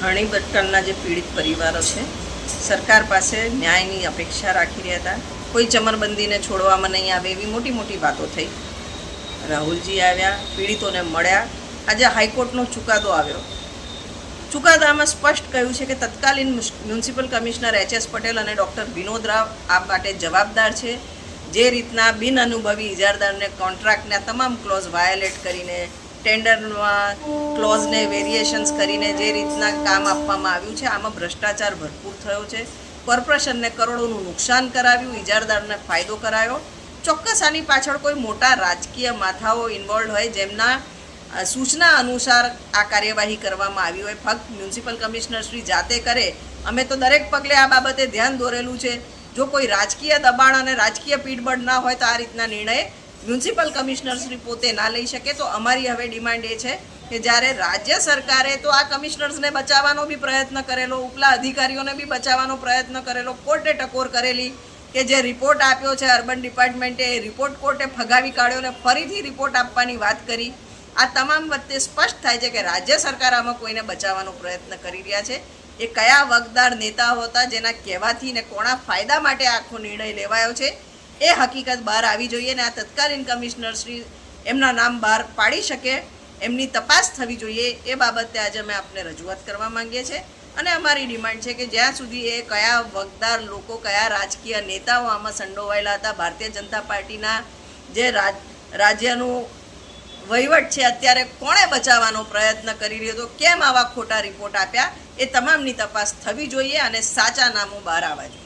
ઘણી પ્રકારના જે પીડિત પરિવારો છે સરકાર પાસે ન્યાયની અપેક્ષા રાખી રહ્યા હતા. કોઈ ચમરબંધીને છોડવામાં નહીં આવે એવી મોટી મોટી વાતો થઈ. રાહુલજી આવ્યા, પીડિતોને મળ્યા. આજે હાઈકોર્ટનો ચુકાદો આવ્યો. ચુકાદામાં સ્પષ્ટ કહ્યું છે કે તત્કાલીન મ્યુનિસિપલ કમિશનર એચ.એસ. પટેલ અને ડૉક્ટર વિનોદ રાવ આ માટે જવાબદાર છે. જે રીતના બિનઅનુભવી ઇજારદારને કોન્ટ્રાક્ટના તમામ ક્લોઝ વાયોલેટ કરીને, ટેન્ડરમાં ક્લોઝને વેરિએશન્સ કરીને જે રીતના કામ આપવામાં આવ્યું છે, આમાં ભ્રષ્ટાચાર ભરપૂર થયો છે. કોર્પોરેશનને કરોડોનું નુકસાન કરાવ્યું, ઇજારદારને ફાયદો કરાયો. ચોક્કસ આની પાછળ કોઈ મોટા રાજકીય માથાઓ ઇન્વોલ્વ હોય જેમના સૂચના અનુસાર આ કાર્યવાહી કરવામાં આવી હોય. ફક્ત મ્યુનિસિપલ કમિશનર શ્રી જાતે કરે, અમે તો દરેક પગલે આ બાબતે ધ્યાન દોરેલું છે. જો કોઈ રાજકીય દબાણ અને રાજકીય પીઠબળ ના હોય તો આ રીતના નિર્ણય મ્યુનિસિપલ કમિશનર શ્રી પોતે ના લઈ શકે. તો અમારી હવે ડિમાન્ડ એ છે કે જ્યારે રાજ્ય સરકારે તો આ કમિશનર્સને બચાવવાનો બી પ્રયત્ન કરેલો, ઉપલા અધિકારીઓને બી બચાવવાનો પ્રયત્ન કરેલો, કોર્ટે ટકોર કરેલી કે જે રિપોર્ટ આપ્યો છે અર્બન ડિપાર્ટમેન્ટે, એ રિપોર્ટ કોર્ટે ફગાવી કાઢ્યો ને ફરીથી રિપોર્ટ આપવાની વાત કરી. આ તમામ વચ્ચે સ્પષ્ટ થાય છે કે રાજ્ય સરકાર આમાં કોઈને બચાવવાનો પ્રયત્ન કરી રહ્યા છે. એ કયા વગદાર નેતાઓ હતા જેના કહેવાથી ને કોના ફાયદા માટે આખો નિર્ણય લેવાયો છે એ હકીકત બહાર આવી જોઈએ ને આ તત્કાલીન કમિશનર શ્રી એમના નામ બહાર પાડી શકે, એમની તપાસ થવી જોઈએ. એ બાબતે આજે અમે આપને રજૂઆત કરવા માંગીએ છીએ અને અમારી ડિમાન્ડ છે કે જ્યાં સુધી એ કયા વગદાર લોકો, કયા રાજકીય નેતાઓ આમાં સંડોવાયેલા હતા, ભારતીય જનતા પાર્ટીના જે રાજ્યનું વહીવટ છે અત્યારે કોણે બચાવવાનો પ્રયત્ન કરી રહ્યો હતો, કેમ આવા ખોટા રિપોર્ટ આપ્યા, એ તમામની તપાસ થવી જોઈએ અને સાચા નામો બહાર આવવા જોઈએ.